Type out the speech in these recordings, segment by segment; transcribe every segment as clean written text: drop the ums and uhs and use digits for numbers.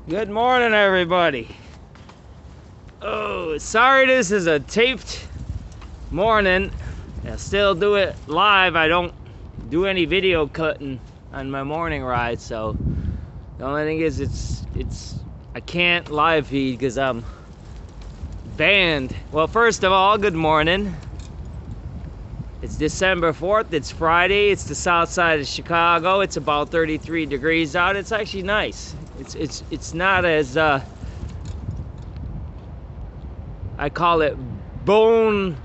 Good morning, everybody. Oh, sorry this is a taped morning. I still do it live. I don't do any video cutting on my morning ride, so the only thing is I can't live feed because I'm banned. Well, first of all, good morning. It's December 4th, it's Friday, it's the south side of Chicago. It's about 33 degrees out. It's actually nice. It's not as I call it bone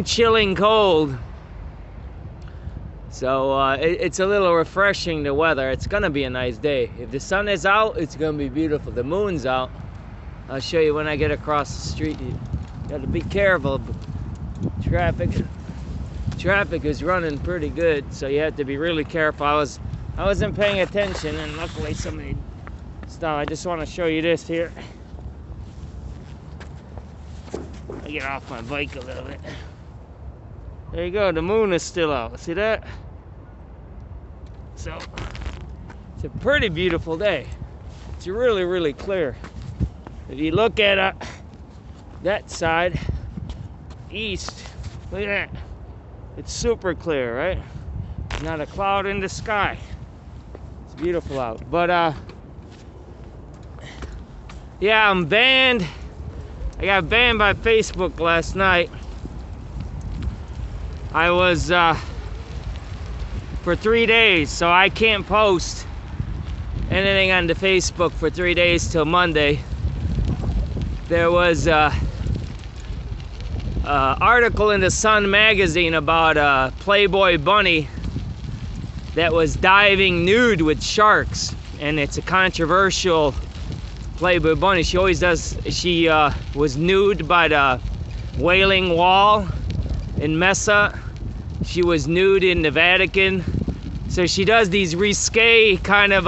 chilling cold. So it's a little refreshing, the weather. It's gonna be a nice day. If the sun is out, it's gonna be beautiful. The moon's out. I'll show you when I get across the street. You gotta be careful. Traffic is running pretty good, so you have to be really careful. I wasn't paying attention, and luckily somebody stopped. I just want to show you this here. I get off my bike a little bit. There you go. The moon is still out. See that? So it's a pretty beautiful day. It's really, really clear. If you look at that side, east, look at that. It's super clear, right? Not a cloud in the sky. It's beautiful out. But yeah, I'm banned. I got banned by Facebook last night. I was for 3 days, so I can't post anything on the Facebook for 3 days till Monday. There was article in the Sun magazine about a Playboy bunny that was diving nude with sharks, and it's a controversial Playboy bunny. She always does. She was nude by the Wailing Wall in Mesa. She was nude in the Vatican. So she does these risque kind of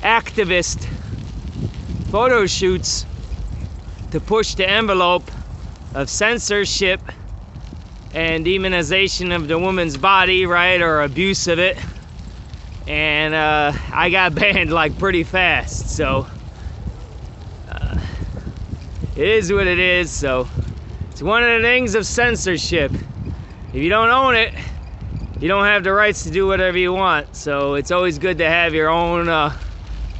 activist photo shoots to push the envelope of censorship and demonization of the woman's body, right, or abuse of it. And I got banned like pretty fast, so it is what it is. So it's one of the things of censorship. If you don't own it, you don't have the rights to do whatever you want. So it's always good to have your own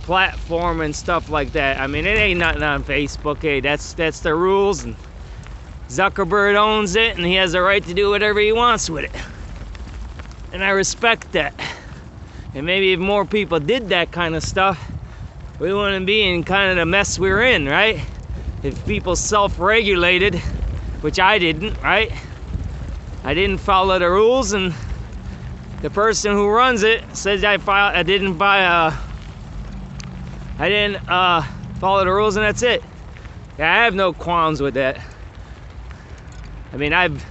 platform and stuff like that. I mean, it ain't nothing on Facebook. Hey, that's the rules, and Zuckerberg owns it, and he has the right to do whatever he wants with it. And I respect that. And maybe if more people did that kind of stuff, we wouldn't be in kind of the mess we're in, right? If people self-regulated, which I didn't, right? I didn't follow the rules, and the person who runs it says I didn't follow the rules, and that's it. Yeah, I have no qualms with that. I mean, I've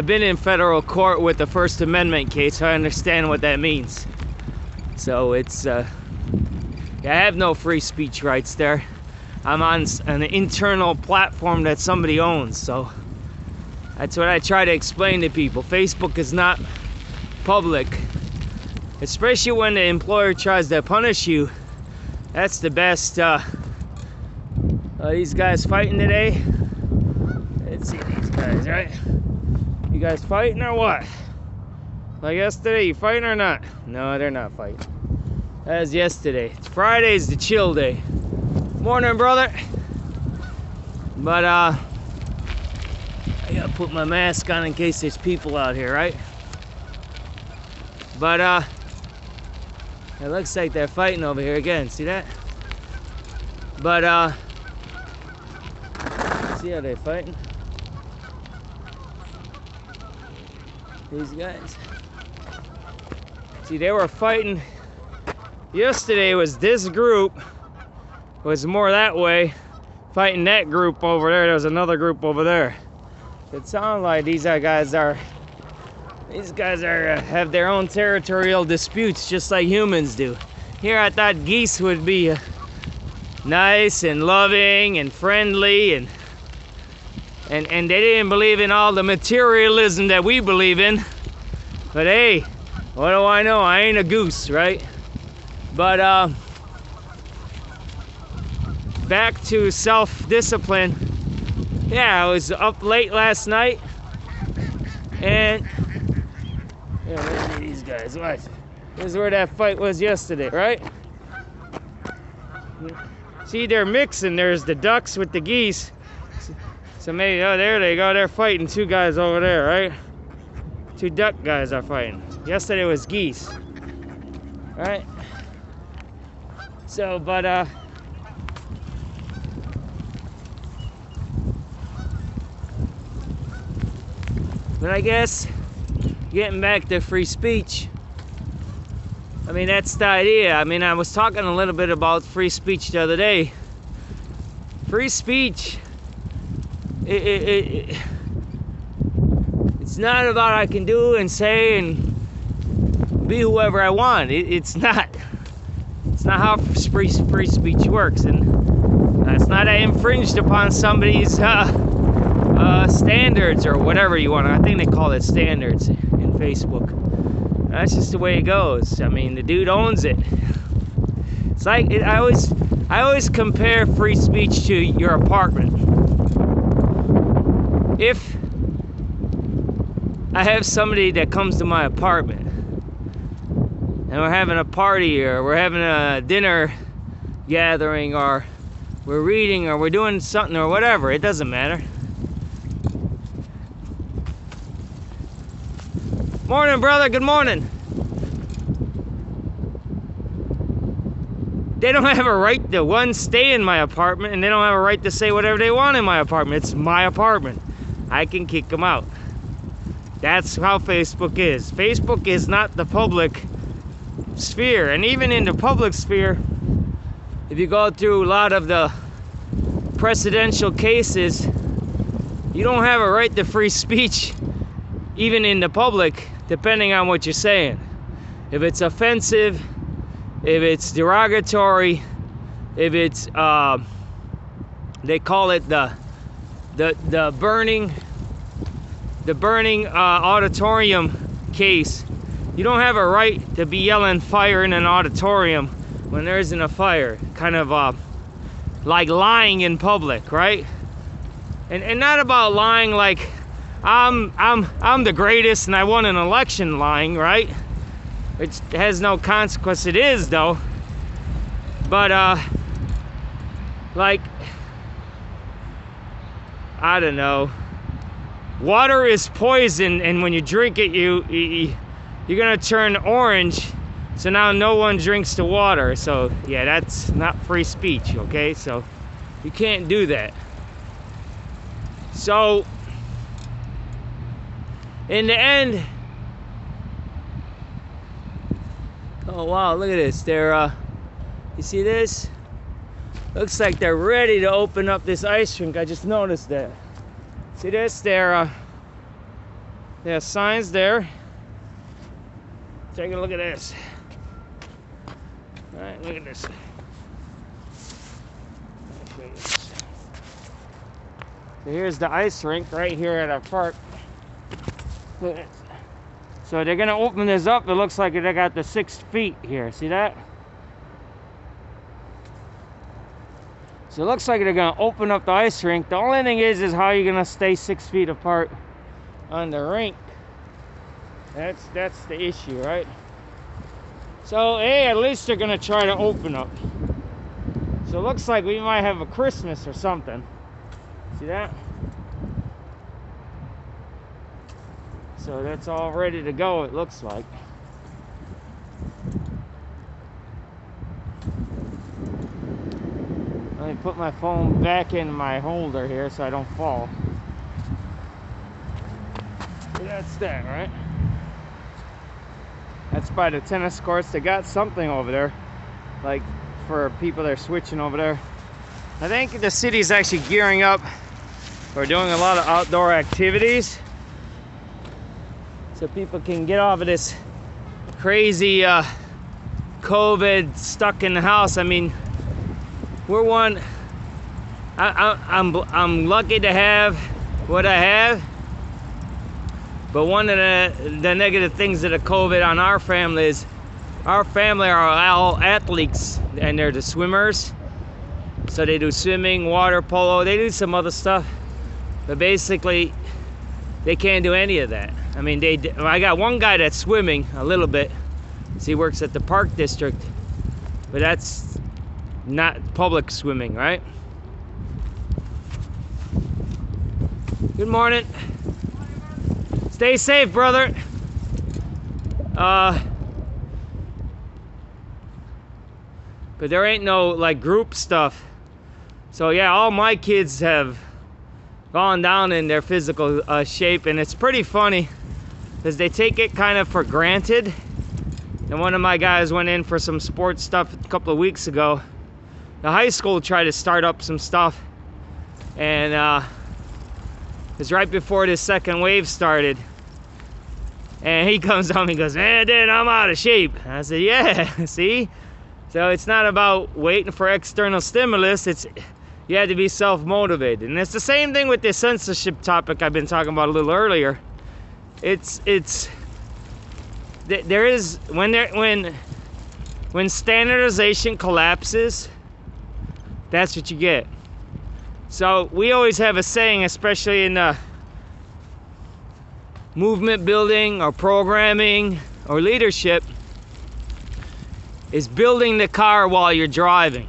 been in federal court with the First Amendment case, so I understand what that means. So it's yeah, I have no free speech rights there. I'm on an internal platform that somebody owns, so that's what I try to explain to people. Facebook is not public, especially when the employer tries to punish you. That's the best. These guys fighting today. Let's see these guys, right? You guys fighting or what? Like yesterday, you fighting or not? No, they're not fighting. That was yesterday. Friday's the chill day. Morning, brother. But I gotta put my mask on in case there's people out here, right? But it looks like they're fighting over here again. See that? But see how they're fighting? These guys. See, they were fighting. Yesterday was this group was more that way, fighting that group over there. There was another group over there. It sounds like these guys have their own territorial disputes, just like humans do. Here, I thought geese would be nice and loving and friendly, and they didn't believe in all the materialism that we believe in. But hey, what do I know? I ain't a goose, right? But back to self-discipline. Yeah, I was up late last night, and yeah, look at these guys. Watch. This is where that fight was yesterday, right? See, they're mixing. There's the ducks with the geese. So maybe, oh, there they go. They're fighting. Two guys over there, right? Two duck guys are fighting. Yesterday was geese, right? So, but I guess getting back to free speech, I mean, that's the idea. I mean, I was talking a little bit about free speech the other day. Free speech, it's not about I can do and say and be whoever I want. It's not how free speech works, and it's not I infringed upon somebody's standards or whatever you want. I think they call it standards in Facebook. That's just the way it goes. I mean, the dude owns it. It's like I always compare free speech to your apartment. If I have somebody that comes to my apartment and we're having a party or we're having a dinner gathering or we're reading or we're doing something or whatever, it doesn't matter. Morning, brother. Good morning. They don't have a right to, one, stay in my apartment, and they don't have a right to say whatever they want in my apartment. It's my apartment. I can kick them out. That's how Facebook is. Facebook is not the public sphere. And even in the public sphere, if you go through a lot of the presidential cases, you don't have a right to free speech, even in the public, depending on what you're saying. If it's offensive, if it's derogatory, if it's they call it the burning auditorium case. You don't have a right to be yelling fire in an auditorium when there isn't a fire. Kind of like lying in public, right? And not about lying like I'm the greatest and I won an election lying, right? It has no consequence. It is though. But like, I don't know. Water is poison, and when you drink it, you're gonna turn orange. So now no one drinks the water. So yeah, that's not free speech, okay? So you can't do that. So in the end, oh wow, look at this. They're you see this? Looks like they're ready to open up this ice rink. I just noticed that. See this? There are signs there. Take a look at this. All right, look at this. So here's the ice rink right here at our park. So they're gonna open this up. It looks like they got the 6 feet here. See that? So it looks like they're gonna open up the ice rink. The only thing is how you're gonna stay 6 feet apart on the rink. That's the issue, right? So hey, at least they're gonna try to open up. So it looks like we might have a Christmas or something. See that? So that's all ready to go, it looks like. Let me put my phone back in my holder here so I don't fall. That's that, right? That's by the tennis courts. They got something over there, like for people that are switching over there. I think the city's actually gearing up. We're doing a lot of outdoor activities, so people can get off of this crazy COVID stuck in the house. I mean, we're one. I'm lucky to have what I have, but one of the negative things of the COVID on our family is our family are all athletes, and they're the swimmers. So they do swimming, water polo, they do some other stuff, but basically they can't do any of that. I mean, I got one guy that's swimming a little bit, so he works at the park district, but that's not public swimming, right? Good morning. Stay safe, brother. But there ain't no like group stuff. So yeah, all my kids have gone down in their physical shape, and it's pretty funny because they take it kind of for granted. And one of my guys went in for some sports stuff a couple of weeks ago. The high school tried to start up some stuff, and it was right before this second wave started. And he comes on and he goes, "Man, Dad, I'm out of shape." And I said, "Yeah, see? So it's not about waiting for external stimulus, it's you have to be self-motivated." And it's the same thing with this censorship topic I've been talking about a little earlier. There is when standardization collapses, that's what you get. So we always have a saying, especially in movement building or programming or leadership, is building the car while you're driving.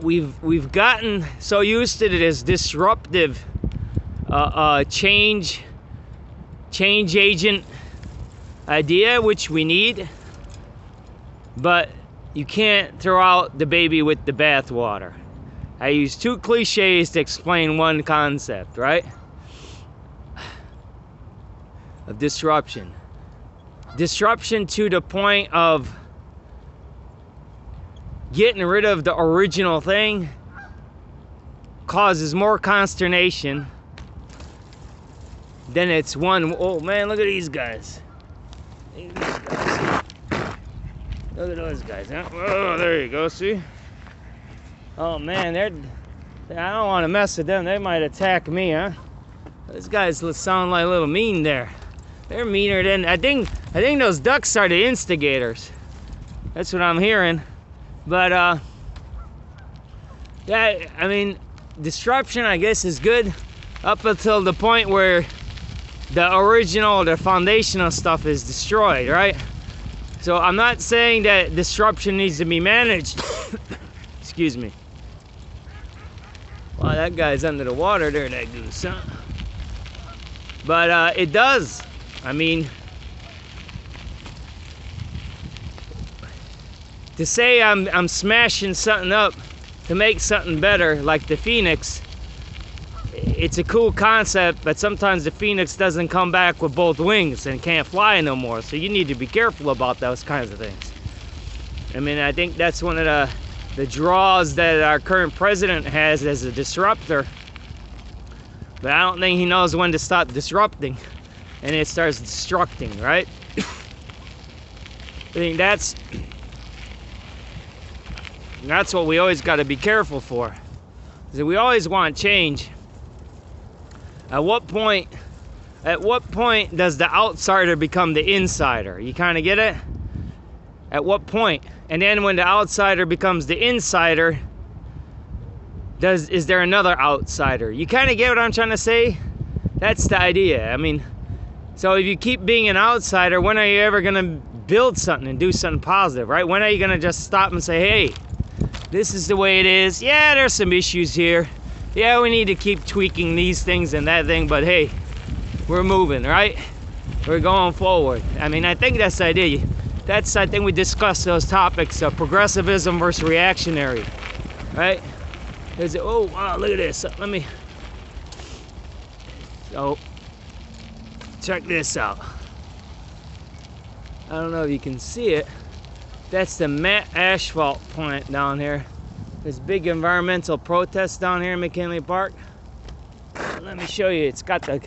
We've gotten so used to this disruptive change agent idea, which we need, but you can't throw out the baby with the bathwater. I use two cliches to explain one concept, right? Of disruption. Disruption to the point of getting rid of the original thing causes more consternation than it's one. Oh man, look at these guys. Look at those guys, huh? Oh, there you go, see? Oh man, I don't want to mess with them. They might attack me, huh? Those guys sound like a little mean there. They're meaner than, I think those ducks are the instigators. That's what I'm hearing. But yeah, I mean, disruption, I guess, is good up until the point where the original, the foundational stuff is destroyed, right? So I'm not saying that disruption needs to be managed. Excuse me. Wow, that guy's under the water there, that goose, huh? But it does. I mean, to say I'm smashing something up to make something better, like the Phoenix, it's a cool concept, but sometimes the Phoenix doesn't come back with both wings and can't fly no more. So you need to be careful about those kinds of things. I mean, I think that's one of the draws that our current president has as a disruptor. But I don't think he knows when to stop disrupting and it starts destructing, right? I think that's what we always got to be careful for. Is that we always want change. At what point does the outsider become the insider? You kind of get it? At what point? And then when the outsider becomes the insider, is there another outsider? You kind of get what I'm trying to say? That's the idea. I mean, so if you keep being an outsider, when are you ever going to build something and do something positive, right? When are you going to just stop and say, hey, this is the way it is. Yeah, there's some issues here. Yeah, we need to keep tweaking these things and that thing, but hey, we're moving, right? We're going forward. I mean, I think that's the idea. I think we discussed those topics of progressivism versus reactionary, right? Oh, wow, look at this. Let me, so, check this out. I don't know if you can see it. That's the Matt Asphalt plant down here. This big environmental protest down here in McKinley Park. Let me show you. It's got the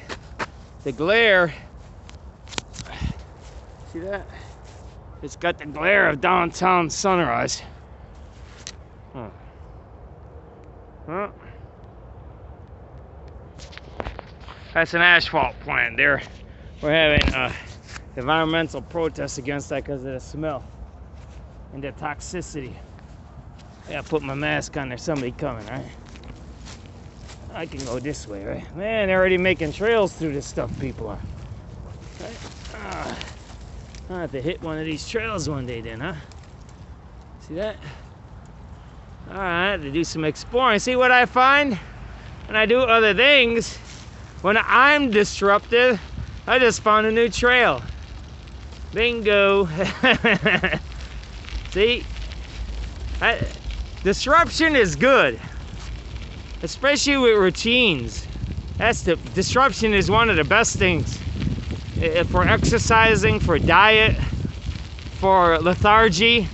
glare. See that? It's got the glare of downtown Sunrise. Huh? That's an asphalt plant there. We're having environmental protests against that because of the smell and the toxicity. I gotta put my mask on. There's somebody coming, right? I can go this way, right? Man, they're already making trails through this stuff, people are. Right? I'll have to hit one of these trails one day then, huh? See that? Alright, to do some exploring. See what I find when I do other things? When I'm disruptive, I just found a new trail. Bingo. See? Disruption is good. Especially with routines. Disruption is one of the best things. For exercising, for diet, for lethargy.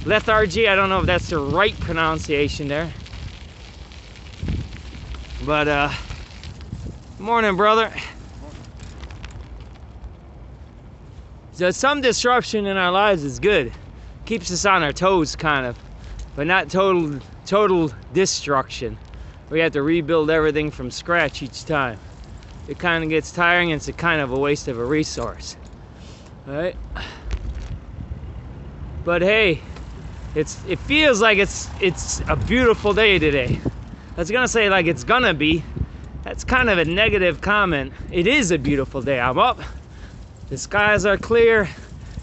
Lethargy, I don't know if that's the right pronunciation there. But, morning, brother. So some disruption in our lives is good. Keeps us on our toes, kind of. But not total destruction. We have to rebuild everything from scratch each time. It kind of gets tiring, and it's a kind of a waste of a resource. Alright? But hey, it feels like it's a beautiful day today. I was gonna say like it's gonna be. That's kind of a negative comment. It is a beautiful day. I'm up. The skies are clear.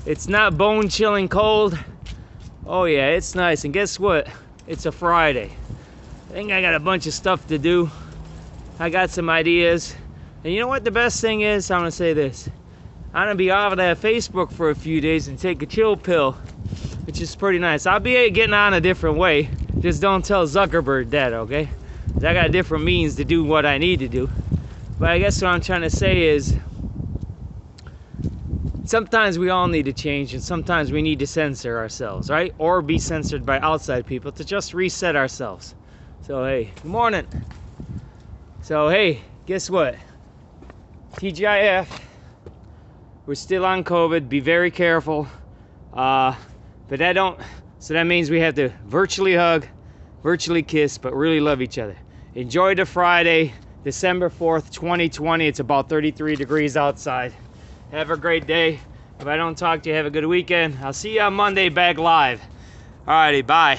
It's not bone-chilling cold. Oh yeah, it's nice. And guess what? It's a Friday. I think I got a bunch of stuff to do. I got some ideas. And you know what the best thing is? I'm gonna say this. I'm gonna be off of that Facebook for a few days and take a chill pill, which is pretty nice. I'll be getting on a different way. Just don't tell Zuckerberg that, okay? 'Cause I got different means to do what I need to do. But I guess what I'm trying to say is sometimes we all need to change, and sometimes we need to censor ourselves, right? Or be censored by outside people to just reset ourselves. So hey, good morning. So hey, guess what? TGIF, we're still on COVID. Be very careful. But that means we have to virtually hug, virtually kiss, but really love each other. Enjoy the Friday, December 4th, 2020. It's about 33 degrees outside. Have a great day. If I don't talk to you, have a good weekend. I'll see you on Monday back live. Alrighty, bye.